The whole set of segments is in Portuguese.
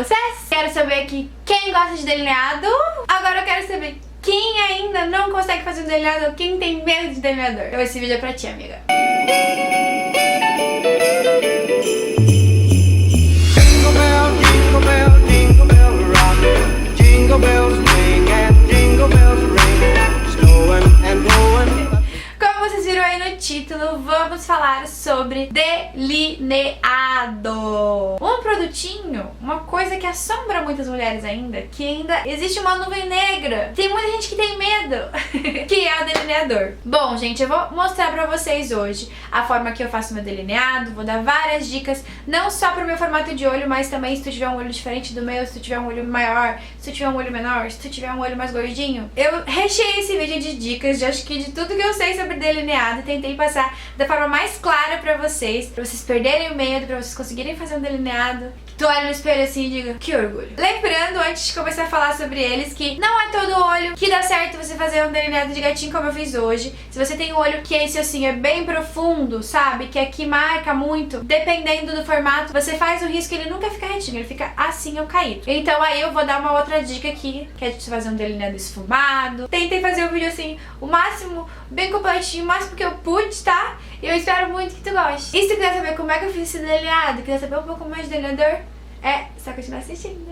vocês. Quero saber aqui quem gosta de delineado. Agora eu quero saber quem ainda não consegue fazer um delineado ou quem tem medo de delineador. Então esse vídeo é pra ti, amiga. Jingle bell, jingle bell, jingle bell rock. Jingle bells ring and jingle bells ring. Snowing and blowing. Como vocês viram aí no título, vamos falar sobre delineado. Um produtinho, uma coisa que assombra muitas mulheres ainda, que ainda existe uma nuvem negra. Tem muita gente que tem medo, que é o delineador. Bom, gente, eu vou mostrar pra vocês hoje a forma que eu faço meu delineado, vou dar várias dicas, não só pro meu formato de olho, mas também se tu tiver um olho diferente do meu, se tu tiver um olho maior, se tu tiver um olho menor, se tu tiver um olho mais gordinho. Eu recheei esse vídeo de dicas, acho que de tudo que eu sei sobre delineado, e tentei passar da forma mais clara pra vocês perderem o medo, pra vocês conseguirem fazer um delineado. Tu olha no espelho assim e diga, que orgulho. Lembrando, antes de começar a falar sobre eles, que não é todo olho que dá certo você fazer um delineado de gatinho como eu fiz hoje. Se você tem um olho que esse assim é bem profundo, sabe, que aqui marca muito, dependendo do formato, você faz um risco e ele nunca fica retinho, ele fica assim ou caído. Então aí eu vou dar uma outra dica aqui, que é de você fazer um delineado esfumado. Tentei fazer o vídeo assim, o máximo, bem completinho, o máximo que eu pude, tá? E eu espero muito que tu goste. E se tu quiser saber como é que eu fiz esse delineado, quiser saber um pouco mais de delineador, é só continuar assistindo.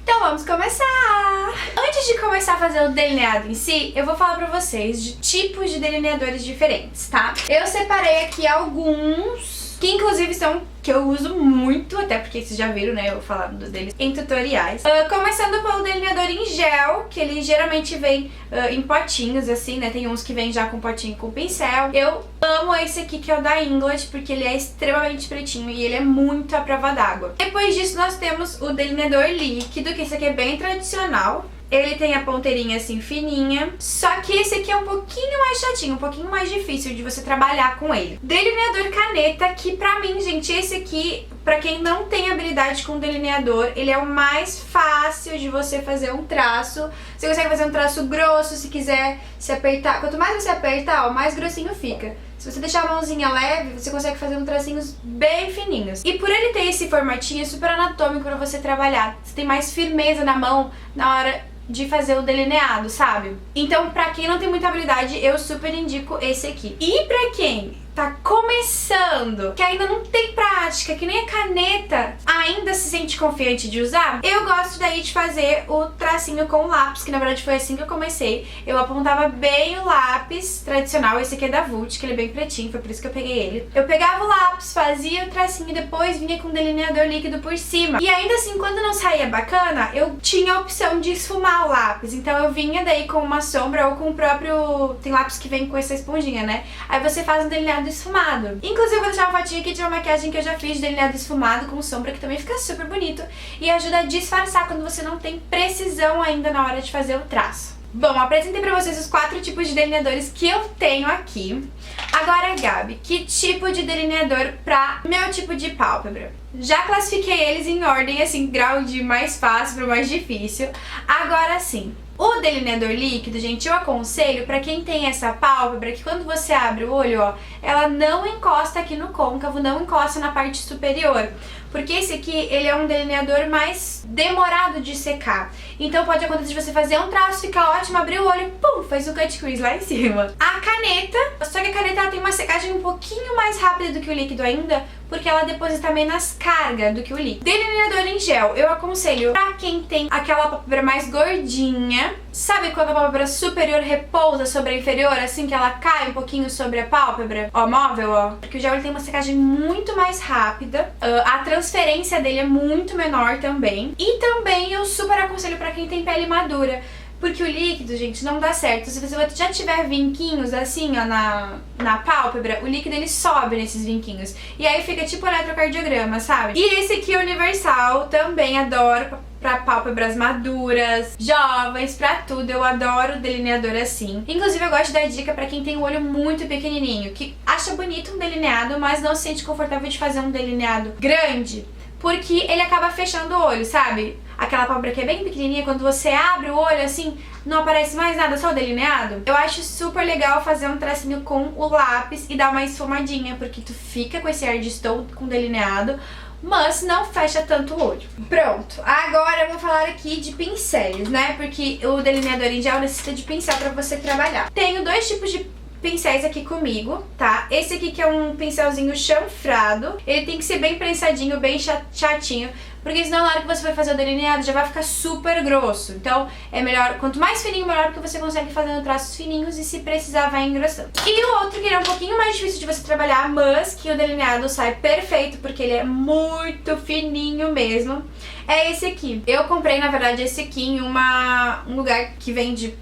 Então vamos começar! Antes de começar a fazer o delineado em si, eu vou falar pra vocês de tipos de delineadores diferentes, tá? Eu separei aqui alguns, que inclusive são que eu uso muito, até porque vocês já viram, né, eu falando deles em tutoriais. Começando pelo delineador em gel, que ele geralmente vem em potinhos, assim, né, tem uns que vem já com potinho com pincel. Eu amo esse aqui, que é o da Inglot, porque ele é extremamente pretinho e ele é muito à prova d'água. Depois disso nós temos o delineador líquido, que esse aqui é bem tradicional. Ele tem a ponteirinha assim fininha, só que esse aqui é um pouquinho mais chatinho, um pouquinho mais difícil de você trabalhar com ele. Delineador caneta, que pra mim, gente, esse aqui, pra quem não tem habilidade com delineador, ele é o mais fácil de você fazer um traço. Você consegue fazer um traço grosso, se quiser se apertar. Quanto mais você apertar, ó, mais grossinho fica. Se você deixar a mãozinha leve, você consegue fazer uns tracinhos bem fininhos. E por ele ter esse formatinho super anatômico pra você trabalhar, você tem mais firmeza na mão na hora de fazer o delineado, sabe? Então, pra quem não tem muita habilidade, eu super indico esse aqui. E pra quem tá começando, que ainda não tem prática, que nem a caneta ainda se sente confiante de usar, eu gosto daí de fazer o tracinho com lápis, que na verdade foi assim que eu comecei. Eu apontava bem o lápis tradicional, esse aqui é da Vult, que ele é bem pretinho, foi por isso que eu peguei ele. Eu pegava o lápis, fazia o tracinho e depois vinha com um delineador líquido por cima. E ainda assim, quando não saía bacana, eu tinha a opção de esfumar o lápis, então eu vinha daí com uma sombra ou com o próprio... tem lápis que vem com essa esponjinha, né? Aí você faz um delineado esfumado. Inclusive, eu vou deixar uma fotinha aqui de uma maquiagem que eu já fiz de delineado esfumado com sombra, que também fica super bonito e ajuda a disfarçar quando você não tem precisão ainda na hora de fazer o traço. Bom, apresentei pra vocês os 4 tipos de delineadores que eu tenho aqui. Agora, Gabi, que tipo de delineador pra meu tipo de pálpebra? Já classifiquei eles em ordem, assim, grau de mais fácil pro mais difícil. Agora sim, o delineador líquido, gente, eu aconselho pra quem tem essa pálpebra que quando você abre o olho, ó, ela não encosta aqui no côncavo, não encosta na parte superior. Porque esse aqui, ele é um delineador mais demorado de secar. Então pode acontecer de você fazer um traço, ficar ótimo, abrir o olho, pum, faz o cut crease lá em cima. A caneta, só que a caneta ela tem uma secagem um pouquinho mais rápida do que o líquido ainda, porque ela deposita menos carga do que o líquido. Delineador em gel, eu aconselho pra quem tem aquela pálpebra mais gordinha. Sabe quando a pálpebra superior repousa sobre a inferior, assim que ela cai um pouquinho sobre a pálpebra, ó, móvel, ó? Porque o gel ele tem uma secagem muito mais rápida, a transferência dele é muito menor também. E também eu super aconselho pra quem tem pele madura, porque o líquido, gente, não dá certo. Se você já tiver vinquinhos assim, ó, na pálpebra, o líquido ele sobe nesses vinquinhos. E aí fica tipo eletrocardiograma, sabe? E esse aqui é universal, também adoro pra pálpebras maduras, jovens, pra tudo. Eu adoro delineador assim. Inclusive eu gosto de dar dica pra quem tem um olho muito pequenininho, que acha bonito um delineado, mas não se sente confortável de fazer um delineado grande, porque ele acaba fechando o olho, sabe? aquela pálpebra que é bem pequenininha, quando você abre o olho assim, não aparece mais nada, só o delineado. Eu acho super legal fazer um tracinho com o lápis e dar uma esfumadinha, porque tu fica com esse ar de estou com delineado, mas não fecha tanto o olho. Pronto, agora eu vou falar aqui de pincéis, né? Porque o delineador em gel necessita de pincel pra você trabalhar. Tenho dois tipos de pincéis aqui comigo, tá? Esse aqui que é um pincelzinho chanfrado, ele tem que ser bem prensadinho, bem chatinho, porque senão na hora que você vai fazer o delineado já vai ficar super grosso. Então é melhor, quanto mais fininho melhor, porque você consegue fazer traços fininhos e se precisar vai engrossando. E o outro que é um pouquinho mais difícil de você trabalhar, mas que o delineado sai perfeito, porque ele é muito fininho mesmo, é esse aqui. Eu comprei na verdade esse aqui em um lugar que vende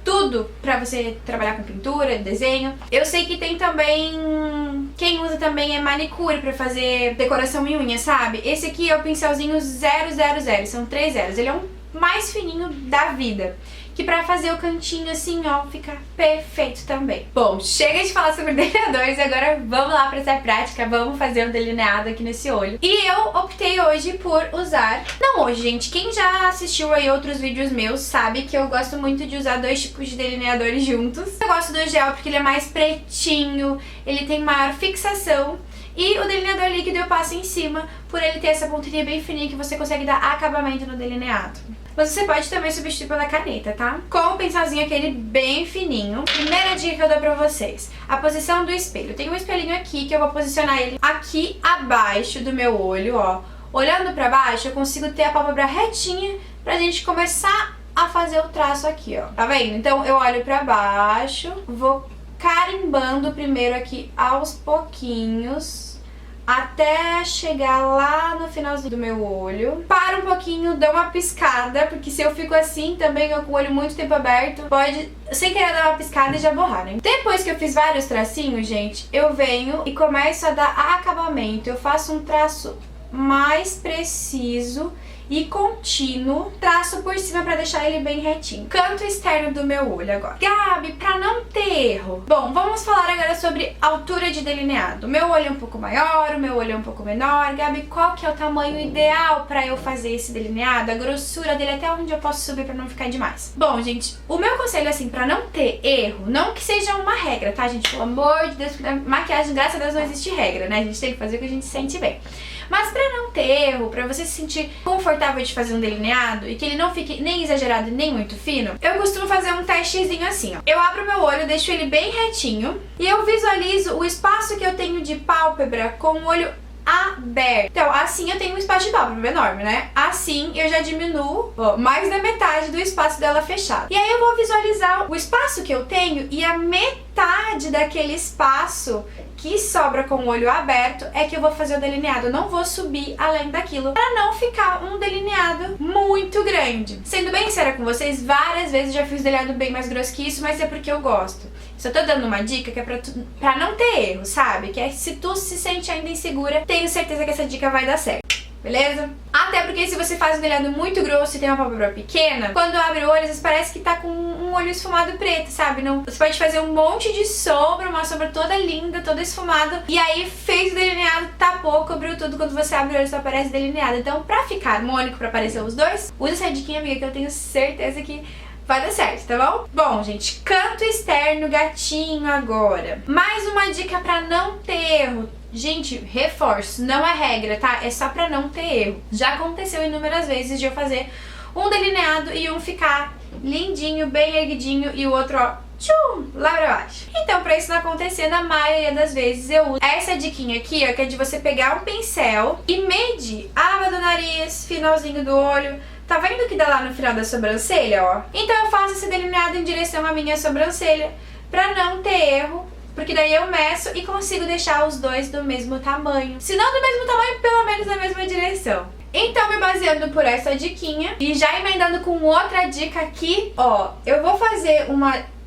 tudo pra você trabalhar com pintura, desenho. Eu sei que tem também, quem usa também é manicure pra fazer decoração em unha, sabe? Esse aqui é o pincelzinho 000, são 3 zeros. Ele é um mais fininho da vida, que pra fazer o cantinho assim, ó, fica perfeito também. Bom, chega de falar sobre delineadores, agora vamos lá pra essa prática, vamos fazer um delineado aqui nesse olho. E eu optei hoje por usar... Não hoje, gente, quem já assistiu aí outros vídeos meus sabe que eu gosto muito de usar dois tipos de delineadores juntos. Eu gosto do gel porque ele é mais pretinho, ele tem maior fixação. E o delineador líquido eu passo em cima, por ele ter essa pontinha bem fininha que você consegue dar acabamento no delineado. Mas você pode também substituir pela caneta, tá? Com o pincelzinho aquele bem fininho. Primeira dica que eu dou pra vocês, a posição do espelho. Tem um espelhinho aqui que eu vou posicionar ele aqui abaixo do meu olho, ó. Olhando pra baixo, eu consigo ter a pálpebra retinha pra gente começar a fazer o traço aqui, ó. Tá vendo? Então eu olho pra baixo, vou carimbando primeiro aqui aos pouquinhos, até chegar lá no finalzinho do meu olho. Para um pouquinho, dou uma piscada, porque se eu fico assim também, com o olho muito tempo aberto, pode, sem querer, dar uma piscada e já borrar, né? Depois que eu fiz vários tracinhos, gente, eu venho e começo a dar acabamento. Eu faço um traço mais preciso e contínuo, traço por cima pra deixar ele bem retinho. Canto externo do meu olho agora. Gabi, pra não ter erro. Bom, vamos falar agora sobre altura de delineado. O meu olho é um pouco maior, o meu olho é um pouco menor. Gabi, qual que é o tamanho ideal pra eu fazer esse delineado? A grossura dele, até onde eu posso subir pra não ficar demais? Bom, gente, o meu conselho, assim, pra não ter erro, não que seja uma regra, tá, gente? Pelo amor de Deus, na maquiagem, graças a Deus, não existe regra, né? A gente tem que fazer o que a gente se sente bem. Mas pra não ter erro, pra você se sentir confortável de fazer um delineado e que ele não fique nem exagerado nem muito fino, eu costumo fazer um testezinho assim, ó. Eu abro meu olho, deixo ele bem retinho e eu visualizo o espaço que eu tenho de pálpebra com o olho aberto. Então, assim eu tenho um espaço de pálpebra enorme, né? Assim eu já diminuo, ó, mais da metade do espaço dela fechado. E aí eu vou visualizar o espaço que eu tenho e a metade daquele espaço que sobra com o olho aberto é que eu vou fazer o delineado. Eu não vou subir além daquilo pra não ficar um delineado muito grande. Sendo bem sincera com vocês, várias vezes eu já fiz delineado bem mais grosso que isso, mas é porque eu gosto. Só tô dando uma dica que é pra não ter erro, sabe? Que é se tu se sente ainda insegura, tenho certeza que essa dica vai dar certo. Beleza? Até porque se você faz um delineado muito grosso e tem uma pálpebra pequena, quando abre o olho, às vezes parece que tá com um olho esfumado preto, sabe? Não, você pode fazer um monte de sombra, uma sombra toda linda, toda esfumada, e aí fez o delineado, tapou, cobriu tudo, quando você abre o olho só aparece delineado. Então, pra ficar harmônico, pra aparecer os dois, usa essa diquinha, amiga, que eu tenho certeza que vai dar certo, tá bom? Bom, gente, canto externo, gatinho agora. Mais uma dica pra não ter erro. Gente, reforço, não é regra, tá? É só pra não ter erro. Já aconteceu inúmeras vezes de eu fazer um delineado e um ficar lindinho, bem erguidinho e o outro, ó, tchum, lá pra baixo. Então, pra isso não acontecer, na maioria das vezes eu uso essa diquinha aqui, ó, que é de você pegar um pincel e medir a aba do nariz, finalzinho do olho. Tá vendo que dá lá no final da sobrancelha, ó? Então eu faço esse delineado em direção à minha sobrancelha pra não ter erro, porque daí eu meço e consigo deixar os dois do mesmo tamanho. Se não do mesmo tamanho, pelo menos na mesma direção. Então, me baseando por essa diquinha e já emendando com outra dica aqui, ó, eu vou fazer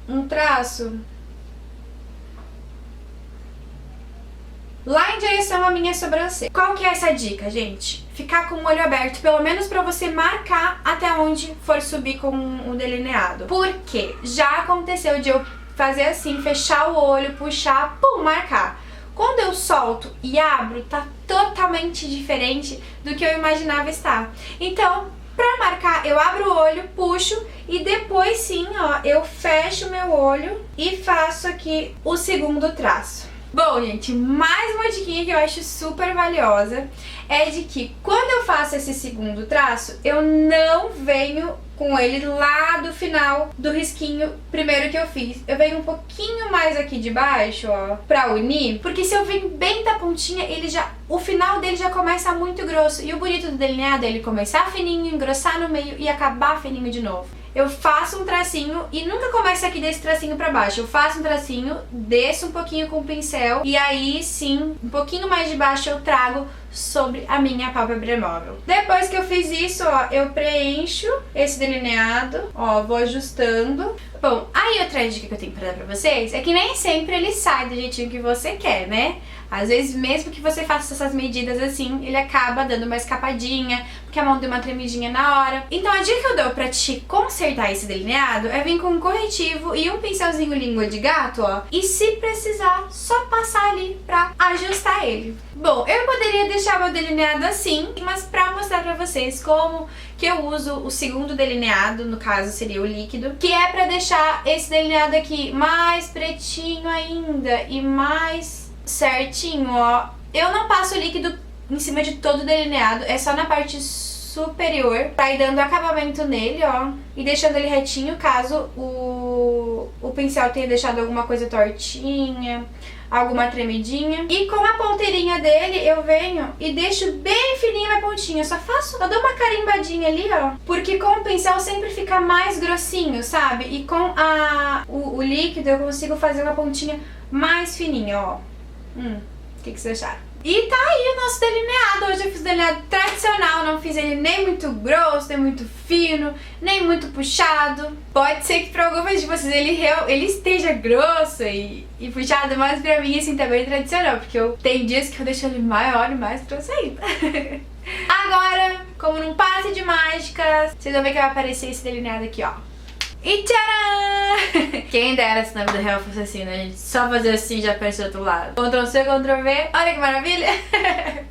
um traço lá em direção à minha sobrancelha. Qual que é essa dica, gente? Ficar com o olho aberto, pelo menos pra você marcar até onde for subir com o delineado. Porque já aconteceu de eu fazer assim, fechar o olho, puxar, pum, marcar. Quando eu solto e abro, tá totalmente diferente do que eu imaginava estar. Então, Pra marcar, eu abro o olho, puxo e depois sim, ó, eu fecho o meu olho e faço aqui o segundo traço. Bom, gente, mais uma diquinha que eu acho super valiosa é de que quando eu faço esse segundo traço, eu não venho com ele lá do final do risquinho primeiro que eu fiz. Eu venho um pouquinho mais aqui de baixo, ó, pra unir, porque se eu venho bem da pontinha, o final dele já começa muito grosso. E o bonito do delineado é ele começar fininho, engrossar no meio e acabar fininho de novo. Eu faço um tracinho e nunca começo aqui desse tracinho pra baixo. Eu faço um tracinho, desço um pouquinho com o pincel e aí sim, um pouquinho mais de baixo eu trago sobre a minha pálpebra móvel. Depois que eu fiz isso, ó, eu preencho esse delineado, ó, vou ajustando. Bom, aí outra dica que eu tenho pra dar pra vocês é que nem sempre ele sai do jeitinho que você quer, né? Às vezes, mesmo que você faça essas medidas assim, ele acaba dando uma escapadinha, porque a mão deu uma tremidinha na hora. Então a dica que eu dou pra te consertar esse delineado é vir com um corretivo e um pincelzinho língua de gato, ó. E se precisar, só passar ali pra ajustar ele. Bom, eu poderia deixar meu delineado assim, mas pra mostrar pra vocês como que eu uso o segundo delineado, no caso seria o líquido, que é pra deixar esse delineado aqui mais pretinho ainda e mais certinho, ó. Eu não passo líquido em cima de todo o delineado, é só na parte superior, pra ir dando acabamento nele, ó, e deixando ele retinho caso o pincel tenha deixado alguma coisa tortinha, alguma tremidinha. E com a ponteirinha dele eu venho e deixo bem fininha a pontinha, só dou uma carimbadinha ali, ó, porque com o pincel sempre fica mais grossinho, sabe? E com o líquido eu consigo fazer uma pontinha mais fininha, ó. O que vocês acharam? E tá aí o nosso delineado. Hoje eu fiz o delineado tradicional, não fiz ele nem muito grosso, nem muito fino, nem muito puxado. Pode ser que pra algumas de vocês ele esteja grosso e puxado, mas pra mim assim também é tradicional, porque tem dias que eu deixo ele maior e mais grosso ainda. Agora, como num passe de mágica, vocês vão ver que vai aparecer esse delineado aqui, ó. E tcharam! Quem dera se na vida real fosse assim, né, gente? Só fazer assim já aparece do outro lado. Ctrl+C, Ctrl+V. Olha que maravilha!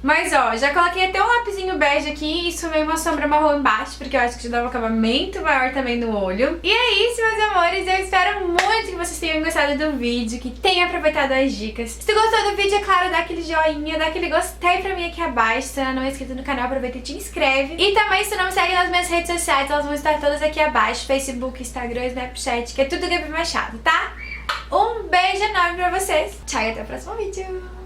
Mas ó, já coloquei até um lapisinho bege aqui e sumei uma sombra marrom embaixo, porque eu acho que já dá um acabamento maior também no olho. E é isso, meus amores. Eu espero muito que vocês tenham gostado do vídeo, que tenham aproveitado as dicas. Se tu gostou do vídeo, é claro, dá aquele joinha, dá aquele gostei pra mim aqui abaixo. Se tu não é inscrito no canal, aproveita e te inscreve. E também, se tu não me segue nas minhas redes sociais, elas vão estar todas aqui abaixo. Facebook, Instagram, Snapchat, que é tudo Gabi Machado, tá? Um beijo enorme pra vocês. Tchau e até o próximo vídeo.